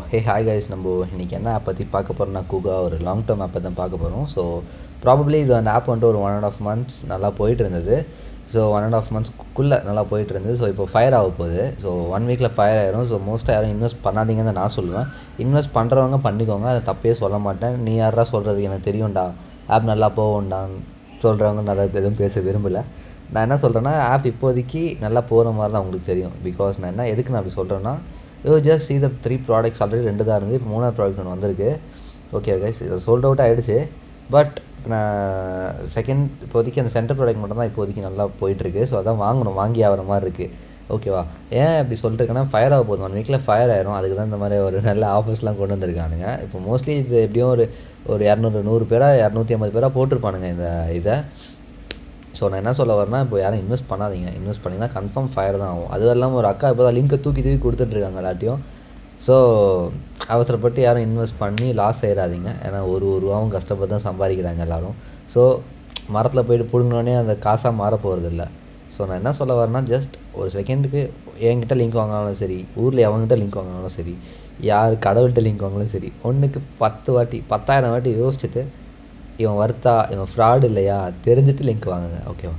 Hey hi guys, நம்ம இன்றைக்கி என்ன ஆப் பற்றி பார்க்க போகிறோம்னா கூகா ஒரு லாங் டேர்ம் ஆப்பை தான் பார்க்க போகிறோம். ஸோ ப்ராபப்ளி இது அந்த ஆப் வந்துட்டு ஒரு 1.5 months நல்லா போயிட்டு இருந்தது. ஸோ 1.5 monthsக்குள்ளே நல்லா போயிட்டு இருந்தது. ஸோ இப்போ ஃபயர் ஆக போகுது. ஸோ 1 வீக்கில் ஃபயர் ஆயிரும். ஸோ மோஸ்ட்டாக யாரும் இன்வெஸ்ட் பண்ணாதீங்கன்னு நான் சொல்லுவேன். இன்வெஸ்ட் பண்ணுறவங்க பண்ணிக்கோங்க, அதை தப்பே சொல்ல மாட்டேன். நீ யாரா சொல்கிறது, எனக்கு தெரியும்டா ஆப் நல்லா போகும்டான்னு சொல்கிறவங்க நல்லா எதுவும் பேச விரும்பலை. நான் என்ன சொல்கிறேன்னா, ஆப் இப்போதைக்கு நல்லா போகிற மாதிரி தான் உங்களுக்கு தெரியும். பிகாஸ் நான் எதுக்கு நான் அப்படி சொல்கிறேன்னா, just see the 3 products already 2 தான் இருந்து, இப்போ 3ஆவது ப்ராடக்ட் ஒன்று வந்திருக்கு. ஓகே கைஸ், இது சோல்ட் அவுட் ஆகிடுச்சு. பட் நான் இப்போதைக்கு அந்த சென்டர் ப்ராடக்ட் மட்டும் தான் இப்போதைக்கு நல்லா போயிட்டுருக்கு. ஸோ அதான் வாங்கி ஆகிற மாதிரி இருக்குது. ஓகேவா? ஏன் அப்படி சொல்லிட்டுருக்கேன்னா, ஃபயர் ஆக போதும், 1 வீக்கில் ஃபயர் ஆயிரும். அதுக்கு தான் இந்த மாதிரி ஒரு நல்ல ஆஃபர்ஸ்லாம் கொண்டு வந்திருக்கானுங்க. இப்போ மோஸ்ட்லி இது எப்படியும் ஒரு 200 பேரா 250 பேராக போட்டிருப்பானுங்க இதை. ஸோ நான் என்ன சொல்ல வரேன்னா, இப்போ யாரும் இன்வெஸ்ட் பண்ணாதீங்க. இன்வெஸ்ட் பண்ணிங்கன்னா கன்ஃபார்ம் ஃபயர் தான் ஆகும். அதுவும் இல்லாமல் ஒரு அக்கா இப்போ தான் லிங்க்கை தூக்கி கொடுத்துட்ருக்காங்க எல்லாத்தையும். ஸோ அவசரப்பட்டு யாரும் இன்வெஸ்ட் பண்ணி லாஸ் ஆகிடாதீங்க. ஏன்னா ஒரு ரூபாவும் கஷ்டப்பட்டு தான் சம்பாதிக்கிறாங்க எல்லோரும். ஸோ மரத்தில் போய்ட்டு பிடுங்கினோடனே அந்த காசாக மாற போகிறதில்ல. ஸோ நான் என்ன சொல்ல வரேன்னா, ஜஸ்ட் ஒரு செகண்டுக்கு என்கிட்ட லிங்க் வாங்கினாலும் சரி, ஊரில் எவன்கிட்ட லிங்க் வாங்கினாலும் சரி, யார் கடவுள்கிட்ட லிங்க் வாங்கினாலும் சரி, ஒன்றுக்கு 10,000 வாட்டி யோசிச்சுட்டு இவன் வர்த்தா, இவன் ஃப்ராடு இல்லையா தெரிஞ்சுட்டு லிங்க் வாங்குங்க. ஓகேவா?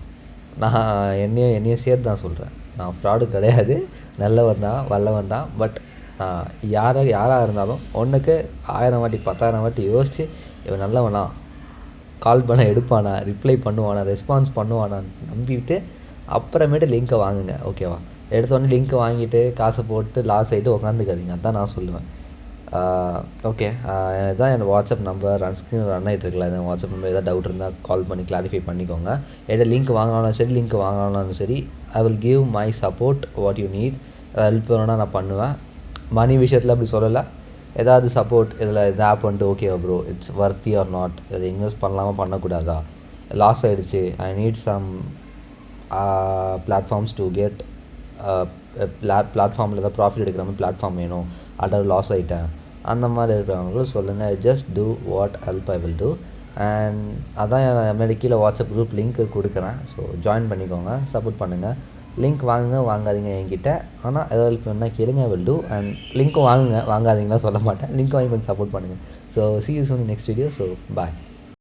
நான் என்னையும் சேர்த்து தான் சொல்கிறேன். நான் ஃப்ராடு கிடையாது, நல்லவன் தான், வல்லவன் தான். பட் யாராக இருந்தாலும் ஒன்றுக்கு 1000 வாட்டி 10,000 வாட்டி யோசித்து இவன் நல்லவனா, கால் பண்ண எடுப்பானா, ரிப்ளை பண்ணுவானா, ரெஸ்பான்ஸ் பண்ணுவானான்னு நம்பிவிட்டு அப்புறமேட்டு லிங்க்கை வாங்குங்க. ஓகேவா? எடுத்தோடனே லிங்க்கை வாங்கிட்டு காசை போட்டு லாஸ் ஆகிட்டு உட்காந்துக்காதீங்க. அதுதான் நான் சொல்லுவேன். ஓகே, இதுதான் என் வாட்ஸ்அப் நம்பர். ஸ்க்ரீன் ரன் ஆகிட்டு இருக்கலாம். இந்த வாட்ஸ்அப் நம்பர் எதாவது டவுட் இருந்தால் கால் பண்ணி கிளாரிஃபை பண்ணிக்கோங்க. எதாவது லிங்க் வாங்கினாலும் சரி, I will give my support what you need. Help வேணும்னா நான் பண்ணுவேன். மணி விஷயத்தில் அப்படி சொல்லலை. ஏதாவது சப்போர்ட், இந்த ஆப் வந்துட்டு ஓகேவா bro, it's worthy or not, அதை இன்வெஸ்ட் பண்ணலாமா பண்ணக்கூடாதா, லாஸ் ஆகிடுச்சு, I need some platforms to get பிளாட்ஃபார்மில் ஏதாவது ப்ராஃபிட் எடுக்கிற மாதிரி பிளாட்ஃபார்ம் வேணும், ஆல்ரெடி லாஸ் ஆகிட்டேன், அந்த மாதிரி இருக்கிறவங்களும் சொல்லுங்கள். Just do what help I will do. And அதான் முன்னாடி கீழே வாட்ஸ்அப் குரூப் லிங்க் கொடுக்குறேன். ஸோ ஜாயின் பண்ணிக்கோங்க, சப்போர்ட் பண்ணுங்கள். லிங்க் வாங்காதீங்க என்கிட்ட. ஆனால் ஏதாவது ஹெல்ப் வேணுன்னா கேளுங்க, வில் டூ. அண்ட் லிங்க்கும் வாங்குங்க, வாங்காதீங்களா சொல்ல மாட்டேன். லிங்க் வாங்கி கொஞ்சம் சப்போர்ட் பண்ணுங்கள். So see you soon in next video. So bye.